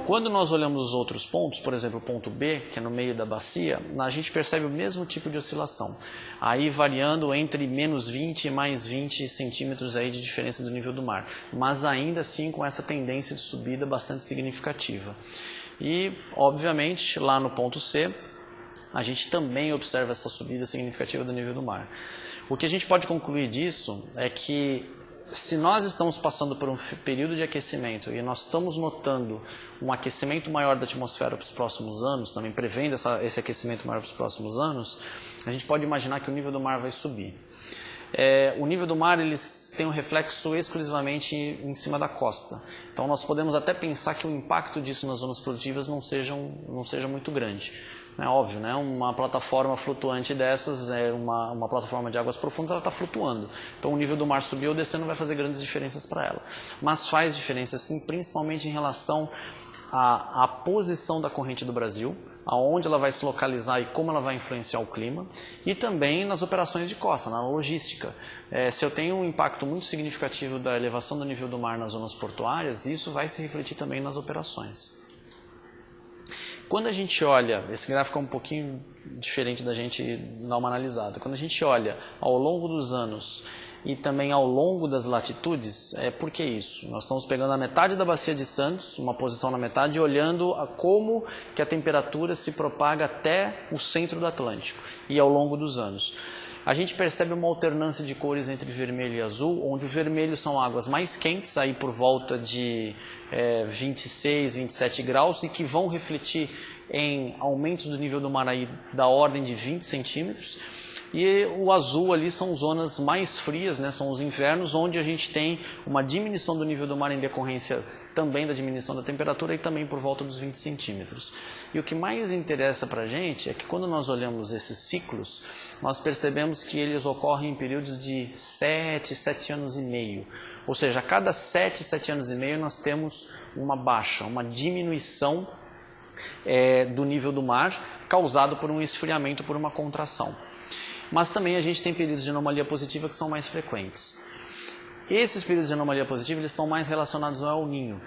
Quando nós olhamos os outros pontos, por exemplo, o ponto B, que é no meio da bacia, a gente percebe o mesmo tipo de oscilação. Aí variando entre menos 20 e mais 20 centímetros aí de diferença do nível do mar. Mas ainda assim com essa tendência de subida bastante significativa. E, obviamente, lá no ponto C, a gente também observa essa subida significativa do nível do mar. O que a gente pode concluir disso é que se nós estamos passando por um período de aquecimento e nós estamos notando um aquecimento maior da atmosfera para os próximos anos, também prevendo esse aquecimento maior para os próximos anos, a gente pode imaginar que o nível do mar vai subir. O nível do mar eles tem um reflexo exclusivamente em cima da costa. Então nós podemos até pensar que o impacto disso nas zonas produtivas não seja muito grande. É óbvio, né? Uma plataforma flutuante dessas, uma plataforma de águas profundas, ela está flutuando. Então o nível do mar subir ou descer não vai fazer grandes diferenças para ela. Mas faz diferença sim, principalmente em relação à posição da corrente do Brasil, aonde ela vai se localizar e como ela vai influenciar o clima, e também nas operações de costa, na logística. Se eu tenho um impacto muito significativo da elevação do nível do mar nas zonas portuárias, isso vai se refletir também nas operações. Quando a gente olha, esse gráfico é um pouquinho diferente da gente dar uma analisada, quando a gente olha ao longo dos anos e também ao longo das latitudes, por que isso? Nós estamos pegando a metade da Bacia de Santos, uma posição na metade, e olhando a como que a temperatura se propaga até o centro do Atlântico e ao longo dos anos. A gente percebe uma alternância de cores entre vermelho e azul, onde o vermelho são águas mais quentes, aí por volta de 26, 27 graus, e que vão refletir em aumentos do nível do mar aí da ordem de 20 centímetros. E o azul ali são zonas mais frias, né? São os invernos, onde a gente tem uma diminuição do nível do mar em decorrência também da diminuição da temperatura e também por volta dos 20 centímetros. E o que mais interessa para a gente é que quando nós olhamos esses ciclos, nós percebemos que eles ocorrem em períodos de 7 anos e meio. Ou seja, a cada 7 anos e meio nós temos uma baixa, uma diminuição do nível do mar causado por um esfriamento, por uma contração. Mas também a gente tem períodos de anomalia positiva que são mais frequentes. Esses períodos de anomalia positiva eles estão mais relacionados ao El Niño.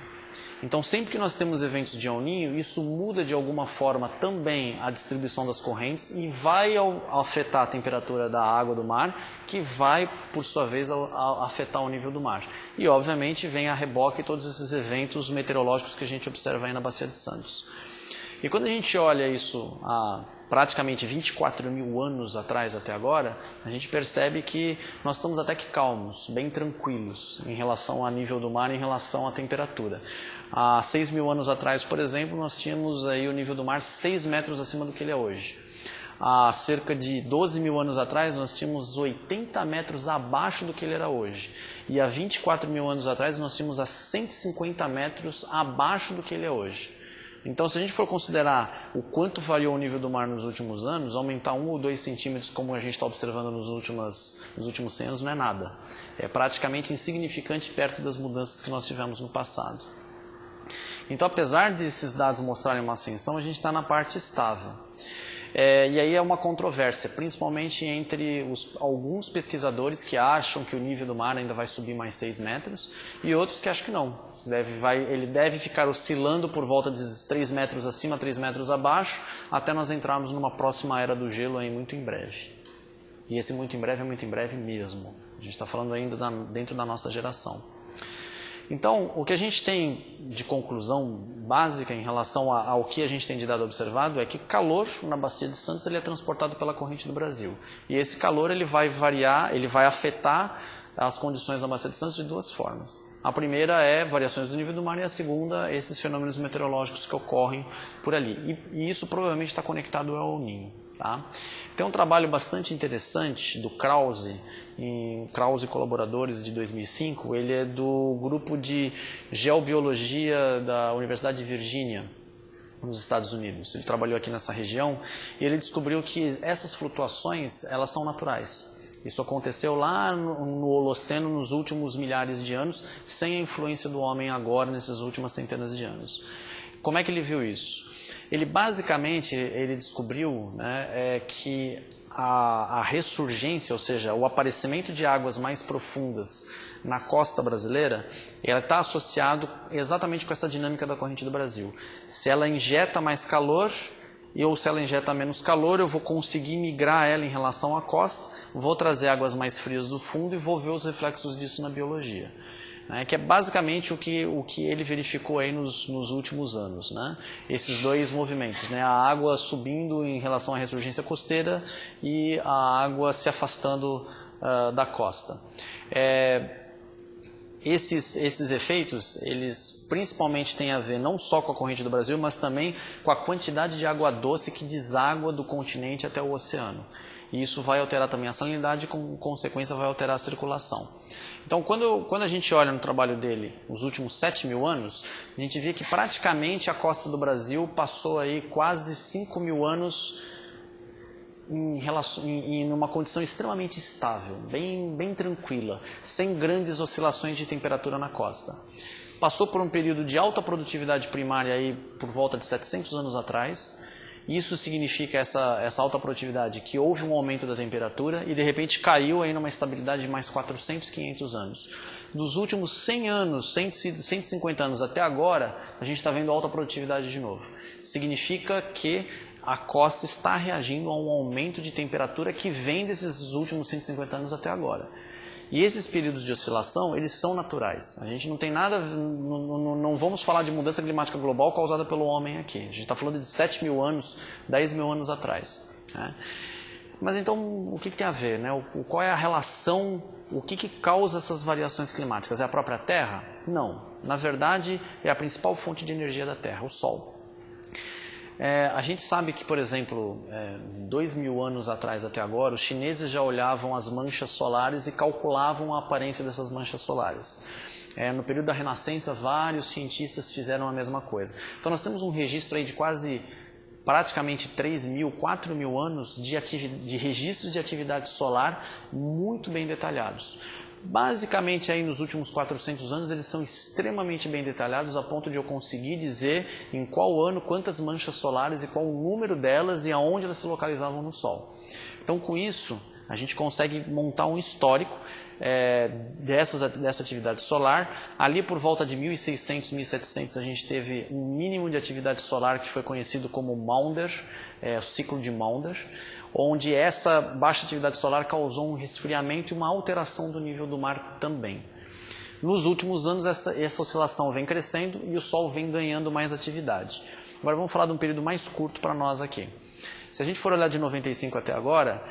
Então sempre que nós temos eventos de El Niño, isso muda de alguma forma também a distribuição das correntes e vai afetar a temperatura da água do mar, que vai, por sua vez, afetar o nível do mar. E obviamente vem a reboque todos esses eventos meteorológicos que a gente observa aí na Bacia de Santos. E quando a gente olha isso há praticamente 24 mil anos atrás até agora, a gente percebe que nós estamos até que calmos, bem tranquilos em relação ao nível do mar, em relação à temperatura. Há 6 mil anos atrás, por exemplo, nós tínhamos aí o nível do mar 6 metros acima do que ele é hoje. Há cerca de 12 mil anos atrás, nós tínhamos 80 metros abaixo do que ele era hoje. E há 24 mil anos atrás, nós tínhamos a 150 metros abaixo do que ele é hoje. Então, se a gente for considerar o quanto variou o nível do mar nos últimos anos, aumentar 1 ou 2 centímetros, como a gente está observando nos últimos 100 anos, não é nada. É praticamente insignificante perto das mudanças que nós tivemos no passado. Então, apesar desses dados mostrarem uma ascensão, a gente está na parte estável. E aí é uma controvérsia, principalmente entre alguns pesquisadores que acham que o nível do mar ainda vai subir mais 6 metros e outros que acham que não. Ele deve ficar oscilando por volta de 3 metros acima, 3 metros abaixo, até nós entrarmos numa próxima era do gelo aí muito em breve. E esse muito em breve é muito em breve mesmo. A gente está falando ainda dentro da nossa geração. Então, o que a gente tem de conclusão básica em relação ao que a gente tem de dado observado é que calor na Bacia de Santos ele é transportado pela corrente do Brasil. E esse calor ele vai variar, ele vai afetar as condições da Bacia de Santos de duas formas. A primeira é variações do nível do mar e a segunda, esses fenômenos meteorológicos que ocorrem por ali. E isso provavelmente está conectado ao El Niño. Tá? Tem um trabalho bastante interessante do Krause, Krause e colaboradores de 2005, ele é do grupo de geobiologia da Universidade de Virgínia, nos Estados Unidos. Ele trabalhou aqui nessa região e ele descobriu que essas flutuações elas são naturais. Isso aconteceu lá no Holoceno nos últimos milhares de anos, sem a influência do homem agora nessas últimas centenas de anos. Como é que ele viu isso? Ele basicamente descobriu que a ressurgência, ou seja, o aparecimento de águas mais profundas na costa brasileira, ela está associado exatamente com essa dinâmica da corrente do Brasil. Se ela injeta mais calor, ou se ela injeta menos calor, eu vou conseguir migrar ela em relação à costa, vou trazer águas mais frias do fundo e vou ver os reflexos disso na biologia. Que é basicamente o que ele verificou aí nos últimos anos, né? Esses dois movimentos, né? A água subindo em relação à ressurgência costeira e a água se afastando da costa. Esses efeitos, eles principalmente têm a ver não só com a corrente do Brasil, mas também com a quantidade de água doce que deságua do continente até o oceano. E isso vai alterar também a salinidade e, com consequência, vai alterar a circulação. Então, quando a gente olha no trabalho dele, os últimos 7.000 anos, a gente vê que praticamente a costa do Brasil passou aí quase 5.000 anos em uma condição extremamente estável, bem tranquila, sem grandes oscilações de temperatura na costa. Passou por um período de alta produtividade primária aí por volta de 700 anos atrás. Isso significa essa alta produtividade, que houve um aumento da temperatura e de repente caiu aí numa estabilidade de mais 400, 500 anos. Dos últimos 100 anos, 150 anos até agora, a gente está vendo alta produtividade de novo. Significa que a costa está reagindo a um aumento de temperatura que vem desses últimos 150 anos até agora. E esses períodos de oscilação, eles são naturais. A gente não tem nada, não vamos falar de mudança climática global causada pelo homem aqui. A gente está falando de 7.000 anos, 10.000 anos atrás. Né? Mas então, o que tem a ver? Né? Qual é a relação, o que causa essas variações climáticas? É a própria Terra? Não. Na verdade, é a principal fonte de energia da Terra, o Sol. A gente sabe que, por exemplo, 2.000 anos atrás até agora, os chineses já olhavam as manchas solares e calculavam a aparência dessas manchas solares. No período da Renascença, vários cientistas fizeram a mesma coisa. Então nós temos um registro aí de praticamente 3.000, 4.000 anos de registros de atividade solar muito bem detalhados. Basicamente, aí nos últimos 400 anos, eles são extremamente bem detalhados a ponto de eu conseguir dizer em qual ano, quantas manchas solares e qual o número delas e aonde elas se localizavam no Sol. Então, com isso, a gente consegue montar um histórico dessa atividade solar. Ali por volta de 1600, 1700, a gente teve um mínimo de atividade solar que foi conhecido como Maunder, o ciclo de Maunder, onde essa baixa atividade solar causou um resfriamento e uma alteração do nível do mar também. Nos últimos anos, essa oscilação vem crescendo e o Sol vem ganhando mais atividade. Agora vamos falar de um período mais curto para nós aqui. Se a gente for olhar de 95 até agora,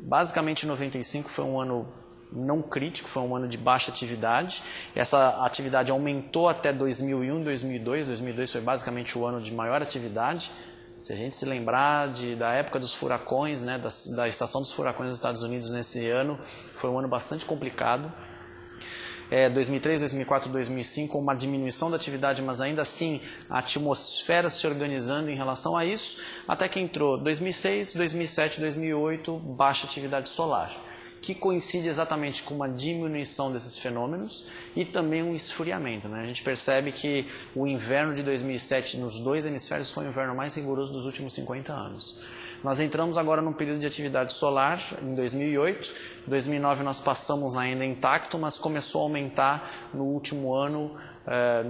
basicamente 95 foi um ano não crítico, foi um ano de baixa atividade. Essa atividade aumentou até 2001, 2002. 2002 foi basicamente o ano de maior atividade. Se a gente se lembrar da época dos furacões, né, da estação dos furacões nos Estados Unidos nesse ano, foi um ano bastante complicado. 2003, 2004, 2005, uma diminuição da atividade, mas ainda assim a atmosfera se organizando em relação a isso, até que entrou 2006, 2007, 2008, baixa atividade solar, que coincide exatamente com uma diminuição desses fenômenos e também um esfriamento. Né? A gente percebe que o inverno de 2007 nos dois hemisférios foi o inverno mais rigoroso dos últimos 50 anos. Nós entramos agora num período de atividade solar em 2008, 2009 nós passamos ainda intacto, mas começou a aumentar no último ano,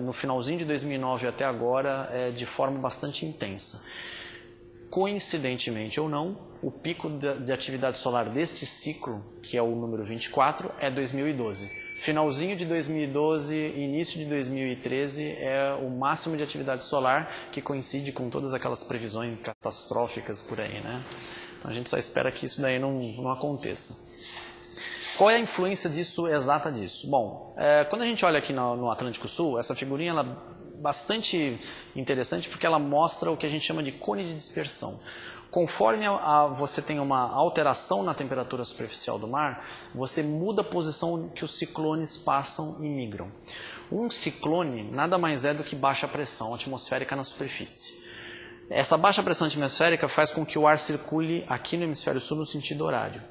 no finalzinho de 2009 até agora, de forma bastante intensa. Coincidentemente ou não, o pico de atividade solar deste ciclo, que é o número 24, é 2012. Finalzinho de 2012, início de 2013 é o máximo de atividade solar, que coincide com todas aquelas previsões catastróficas por aí, né? Então a gente só espera que isso daí não aconteça. Qual é a influência exata disso? Bom, quando a gente olha aqui no Atlântico Sul, essa figurinha ela é bastante interessante porque ela mostra o que a gente chama de cone de dispersão. Conforme você tem uma alteração na temperatura superficial do mar, você muda a posição que os ciclones passam e migram. Um ciclone nada mais é do que baixa pressão atmosférica na superfície. Essa baixa pressão atmosférica faz com que o ar circule aqui no hemisfério sul no sentido horário.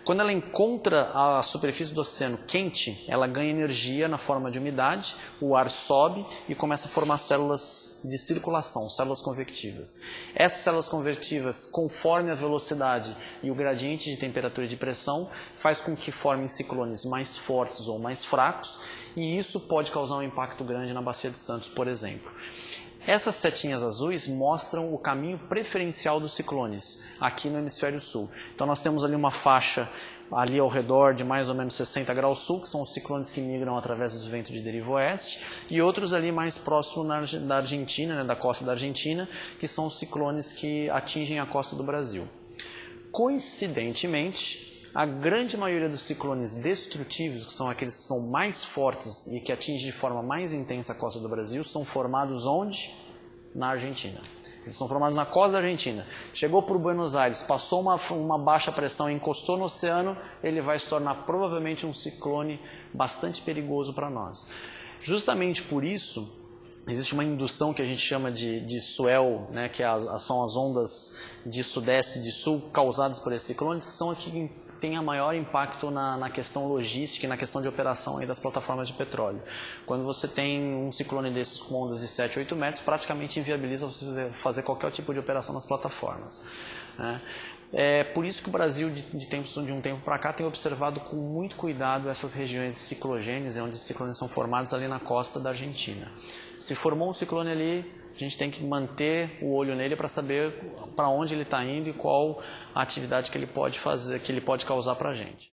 Quando ela encontra a superfície do oceano quente, ela ganha energia na forma de umidade, o ar sobe e começa a formar células de circulação, células convectivas. Essas células convectivas, conforme a velocidade e o gradiente de temperatura e de pressão, faz com que formem ciclones mais fortes ou mais fracos, e isso pode causar um impacto grande na Bacia de Santos, por exemplo. Essas setinhas azuis mostram o caminho preferencial dos ciclones aqui no hemisfério sul. Então nós temos ali uma faixa ali ao redor de mais ou menos 60 graus sul, que são os ciclones que migram através dos ventos de deriva oeste, e outros ali mais próximos da Argentina, né, da costa da Argentina, que são os ciclones que atingem a costa do Brasil. Coincidentemente, a grande maioria dos ciclones destrutivos, que são aqueles que são mais fortes e que atingem de forma mais intensa a costa do Brasil, são formados onde? Na Argentina. Eles são formados na costa da Argentina. Chegou por Buenos Aires, passou uma baixa pressão e encostou no oceano, ele vai se tornar provavelmente um ciclone bastante perigoso para nós. Justamente por isso, existe uma indução que a gente chama de swell, né, que são as ondas de sudeste e de sul causadas por esses ciclones, que são aqui que tem a maior impacto na questão logística e na questão de operação aí das plataformas de petróleo. Quando você tem um ciclone desses com ondas de 7, 8 metros, praticamente inviabiliza você fazer qualquer tipo de operação nas plataformas, né? É por isso que o Brasil, de um tempo para cá, tem observado com muito cuidado essas regiões de ciclogênios, onde os ciclones são formados ali na costa da Argentina. Se formou um ciclone ali, a gente tem que manter o olho nele para saber para onde ele está indo e qual a atividade que ele pode fazer, que ele pode causar para a gente.